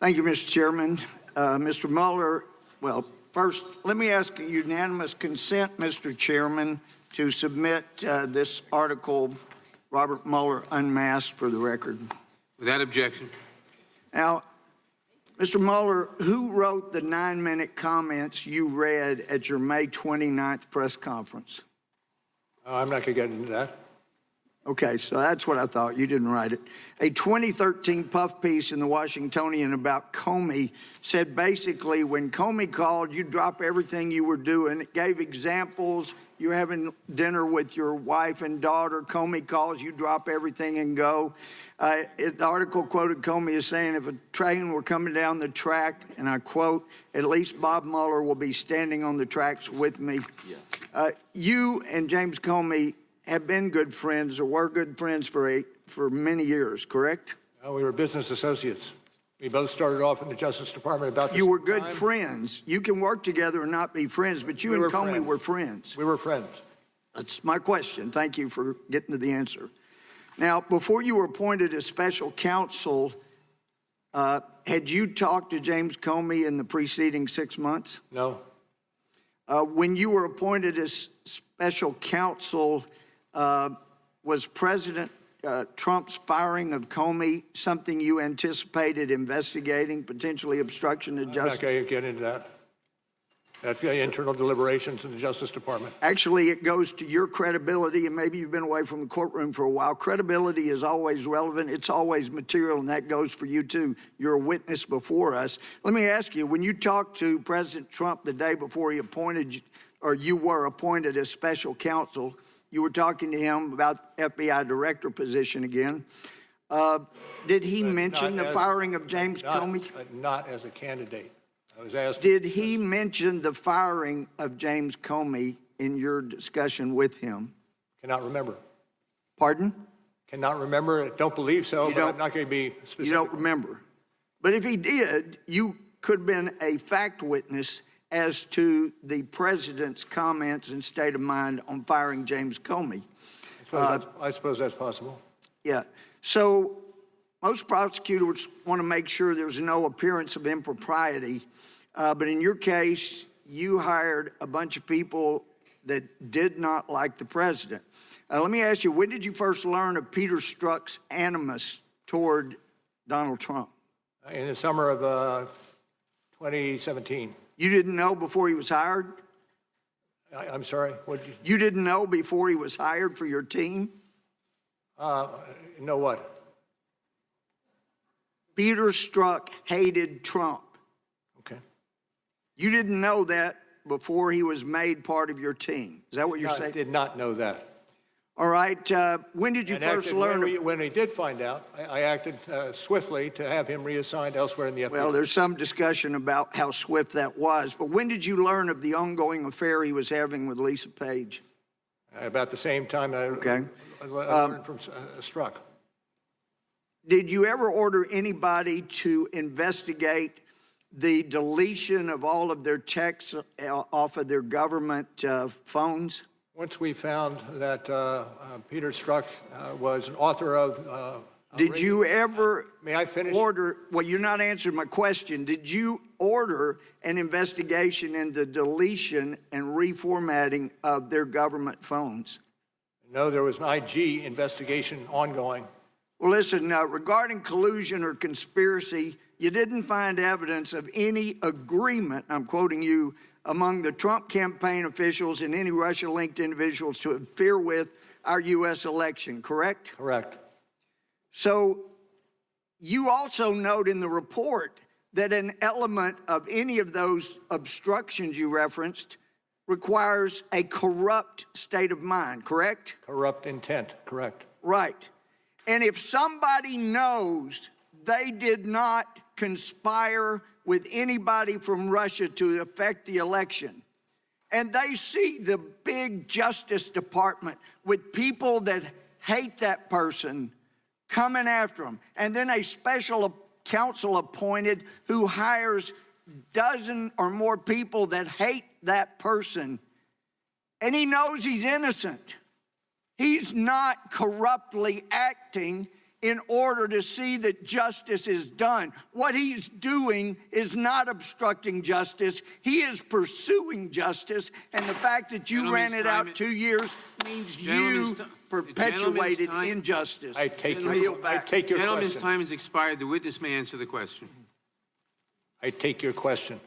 Thank you, Mr. Chairman. Mr. Mueller, well, first, let me ask unanimous consent, Mr. Chairman, to submit this article, Robert Mueller Unmasked, for the record. Without objection. Now, Mr. Mueller, who wrote the 9-minute comments you read at your May 29th press conference? I'm not going to get into that. Okay, so that's what I thought. You didn't write it. A 2013 puff piece in the Washingtonian about Comey said basically when Comey called, you drop everything you were doing. It gave examples. You're having dinner with your wife and daughter. Comey calls, you drop everything and go. The article quoted Comey as saying, if a train were coming down the track, and I quote, at least Bob Mueller will be standing on the tracks with me. Yeah. You and James Comey have been good friends or were good friends for many years, correct? We were business associates. We both started off in the Justice Department about this You were good time. friends. You can work together and not be friends, but you and Comey were friends. We were friends. That's my question. Thank you for getting to the answer. Now, before you were appointed as special counsel, had you talked to James Comey in the preceding 6 months? No. When you were appointed as special counsel, was President Trump's firing of Comey something you anticipated investigating, potentially obstruction of justice? I'm not going to get into that. That's internal deliberations in the Justice Department. Actually, it goes to your credibility, and maybe you've been away from the courtroom for a while. Credibility is always relevant. It's always material, and that goes for you, too. You're a witness before us. Let me ask you, when you talked to President Trump the day before he appointed you, or you were appointed as special counsel, you were talking to him about FBI director position again. Did he mention the firing of James Comey? Not as a candidate. I was asked. Did he mention the firing of James Comey in your discussion with him? Cannot remember. Pardon? Cannot remember. Don't believe so, but I'm not going to be specific. You don't remember. But if he did, you could have been a fact witness as to the president's comments and state of mind on firing James Comey. I suppose that's possible. Yeah. So most prosecutors want to make sure there's no appearance of impropriety. But in your case, you hired a bunch of people that did not like the president. Let me ask you, when did you first learn of Peter Strzok's animus toward Donald Trump? In the summer of 2017. You didn't know before he was hired? I'm sorry? What did You didn't know before he was hired for your team? know what? Peter Strzok hated Trump. Okay. You didn't know that before he was made part of your team. Is that what you're saying? I did not know that. All right. When did you first learn? When we did find out, I acted swiftly to have him reassigned elsewhere in the FBI. Well, there's some discussion about how swift that was. But when did you learn of the ongoing affair he was having with Lisa Page? About the same time I learned from Strzok. Did you ever order anybody to investigate the deletion of all of their texts off of their government phones? Once we found that Peter Strzok was an author of... Did you ever May I finish? order, well, you're not answering my question. Did you order an investigation into the deletion and reformatting of their government phones? No, there was an IG investigation ongoing. Well, listen, regarding collusion or conspiracy, you didn't find evidence of any agreement, I'm quoting you, among the Trump campaign officials and any Russia-linked individuals to interfere with our U.S. election, correct? Correct. So you also note in the report that an element of any of those obstructions you referenced requires a corrupt state of mind, correct? Corrupt intent, correct. Right. And if somebody knows they did not conspire with anybody from Russia to affect the election, and they see the big Justice Department with people that hate that person coming after them, and then a special counsel appointed who hires dozen or more people that hate that person, and he knows he's innocent. He's not corruptly acting. in order to see that justice is done. What he's doing is not obstructing justice. He is pursuing justice. And the fact that you ran it out 2 years means you perpetuated injustice. I take your Gentleman's question. time has expired. The witness may answer the question. I take your question.